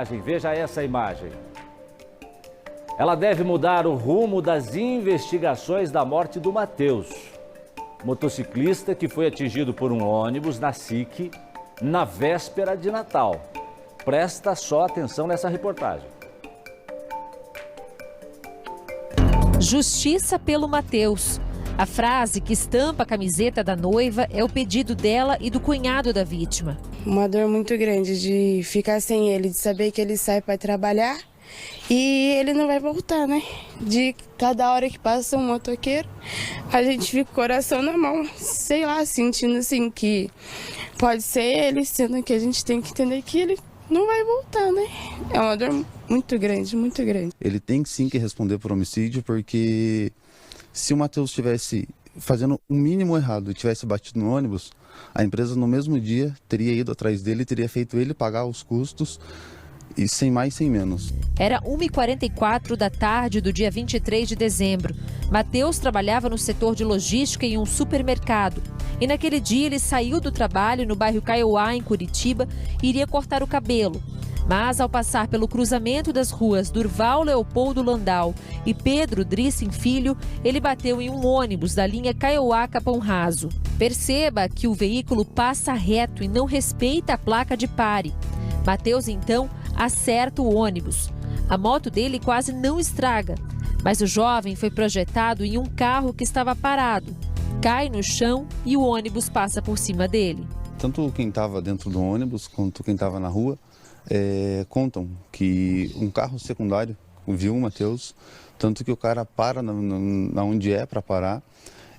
Veja essa imagem. Ela deve mudar o rumo das investigações da morte do Matheus, motociclista que foi atingido por um ônibus na SIC na véspera de Natal. Presta só atenção nessa reportagem. Justiça pelo Matheus. A frase que estampa a camiseta da noiva é o pedido dela e do cunhado da vítima. Uma dor muito grande de ficar sem ele, de saber que ele sai para trabalhar e ele não vai voltar, né? De cada hora que passa um motoqueiro, a gente fica com o coração na mão, sei lá, sentindo assim que pode ser ele, sendo que a gente tem que entender que ele não vai voltar, né? É uma dor muito grande, muito grande. Ele tem sim que responder por homicídio, porque se o Matheus estivesse fazendo o mínimo errado e tivesse batido no ônibus, a empresa no mesmo dia teria ido atrás dele, teria feito ele pagar os custos, e sem mais, sem menos. Era 1h44 da tarde do dia 23 de dezembro. Matheus trabalhava no setor de logística em um supermercado. E naquele dia ele saiu do trabalho no bairro Kaiowá, em Curitiba, e iria cortar o cabelo. Mas ao passar pelo cruzamento das ruas Durval Leopoldo Landau e Pedro Drissen Filho, ele bateu em um ônibus da linha Kaiowá-Capão Raso. Perceba que o veículo passa reto e não respeita a placa de pare. Matheus, então, acerta o ônibus. A moto dele quase não estraga, mas o jovem foi projetado em um carro que estava parado. Cai no chão e o ônibus passa por cima dele. Tanto quem estava dentro do ônibus quanto quem estava na rua contam que um carro secundário viu o Matheus, tanto que o cara para na onde é para parar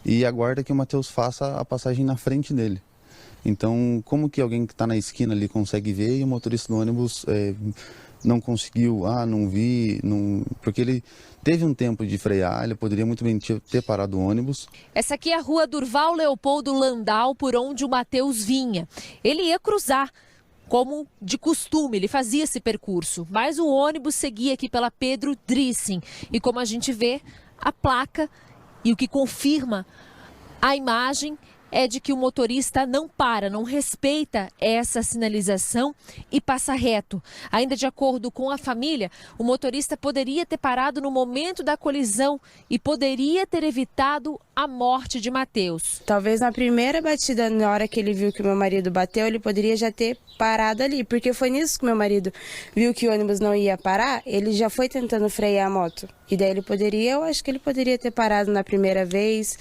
e aguarda que o Matheus faça a passagem na frente dele. Então, como que alguém que está na esquina ali consegue ver e o motorista do ônibus não conseguiu, não vi, porque ele teve um tempo de frear, ele poderia muito bem ter parado o ônibus. Essa aqui é a rua Durval Leopoldo Landau, por onde o Matheus vinha. Ele ia cruzar, como de costume, ele fazia esse percurso, mas o ônibus seguia aqui pela Pedro Drissen. E como a gente vê, a placa e o que confirma a imagem é de que o motorista não para, não respeita essa sinalização e passa reto. Ainda de acordo com a família, o motorista poderia ter parado no momento da colisão e poderia ter evitado a morte de Matheus. Talvez na primeira batida, na hora que ele viu que o meu marido bateu, ele poderia já ter parado ali, porque foi nisso que meu marido viu que o ônibus não ia parar, ele já foi tentando frear a moto. E daí eu acho que ele poderia ter parado na primeira vez,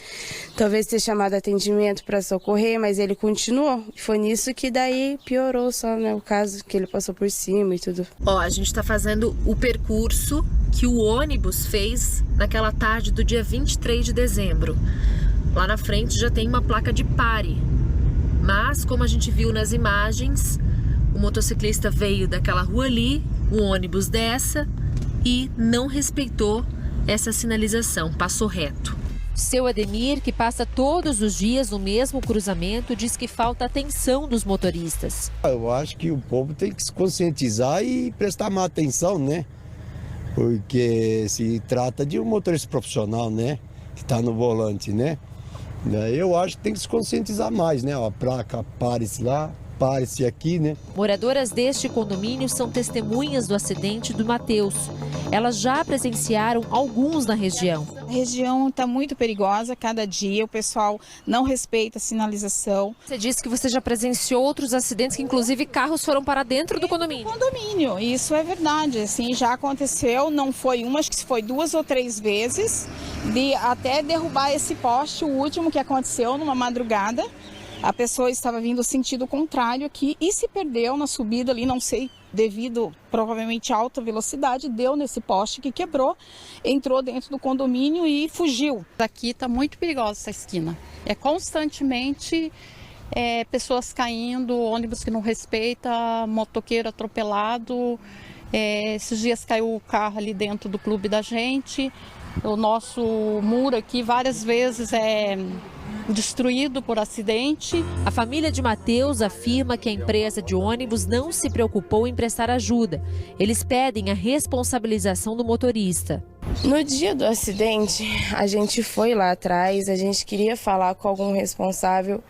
talvez ter chamado atendimento para socorrer, mas ele continuou. E foi nisso que daí piorou só, né, o caso, que ele passou por cima e tudo. A gente está fazendo o percurso que o ônibus fez naquela tarde do dia 23 de dezembro. Lá na frente já tem uma placa de pare. Mas, como a gente viu nas imagens, o motociclista veio daquela rua ali, o ônibus dessa, e não respeitou essa sinalização, passou reto. Seu Ademir, que passa todos os dias no mesmo cruzamento, diz que falta atenção dos motoristas. Eu acho que o povo tem que se conscientizar e prestar mais atenção, né? Porque se trata de um motorista profissional, né? Que está no volante, né? Eu acho que tem que se conscientizar mais, né? A placa, pare-se lá, pare-se aqui, né? Moradoras deste condomínio são testemunhas do acidente do Matheus. Elas já presenciaram alguns na região. A região está muito perigosa cada dia, o pessoal não respeita a sinalização. Você disse que você já presenciou outros acidentes, que inclusive carros foram parar dentro do condomínio. Condomínio, isso é verdade, assim, já aconteceu, não foi uma, acho que foi 2 ou 3 vezes, de até derrubar esse poste, o último que aconteceu numa madrugada. A pessoa estava vindo sentido contrário aqui e se perdeu na subida ali, não sei, devido provavelmente a alta velocidade, deu nesse poste que quebrou, entrou dentro do condomínio e fugiu. Aqui está muito perigosa essa esquina. É constantemente pessoas caindo, ônibus que não respeita, motoqueiro atropelado. Esses dias caiu o carro ali dentro do clube da gente. O nosso muro aqui várias vezes destruído por acidente. A família de Matheus afirma que a empresa de ônibus não se preocupou em prestar ajuda. Eles pedem a responsabilização do motorista. No dia do acidente, a gente foi lá atrás, a gente queria falar com algum responsável.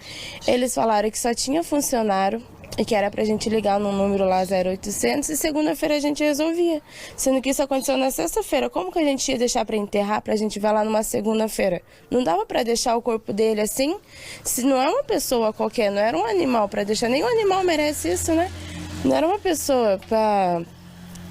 Eles falaram que só tinha funcionário e que era pra gente ligar no número lá 0800 e segunda-feira a gente resolvia. Sendo que isso aconteceu na sexta-feira. Como que a gente ia deixar pra enterrar, pra gente ver lá numa segunda-feira? Não dava pra deixar o corpo dele assim, se não é uma pessoa qualquer, não era um animal pra deixar. Nem um animal merece isso, né? Não era uma pessoa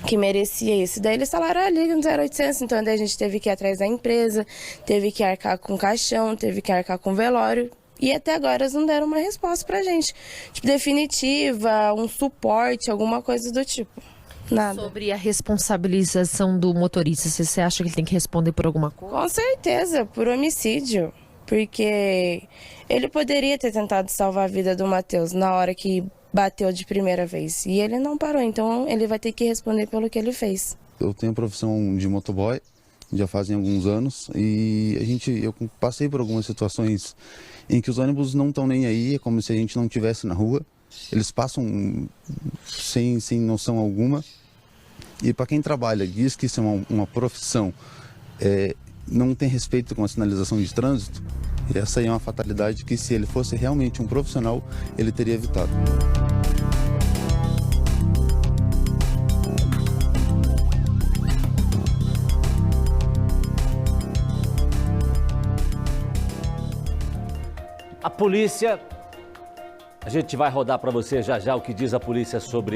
que merecia isso. Daí eles falaram, liga no 0800, então daí a gente teve que ir atrás da empresa, teve que arcar com caixão, teve que arcar com velório. E até agora eles não deram uma resposta pra gente. Tipo, definitiva, um suporte, alguma coisa do tipo. Nada. Sobre a responsabilização do motorista, você acha que ele tem que responder por alguma coisa? Com certeza, por homicídio. Porque ele poderia ter tentado salvar a vida do Matheus na hora que bateu de primeira vez. E ele não parou, então ele vai ter que responder pelo que ele fez. Eu tenho a profissão de motoboy, já fazem alguns anos, e eu passei por algumas situações em que os ônibus não estão nem aí, é como se a gente não estivesse na rua. Eles passam sem noção alguma. E para quem trabalha, diz que isso é uma profissão, não tem respeito com a sinalização de trânsito, e essa aí é uma fatalidade que, se ele fosse realmente um profissional, ele teria evitado. A polícia, a gente vai rodar para você já já o que diz a polícia sobre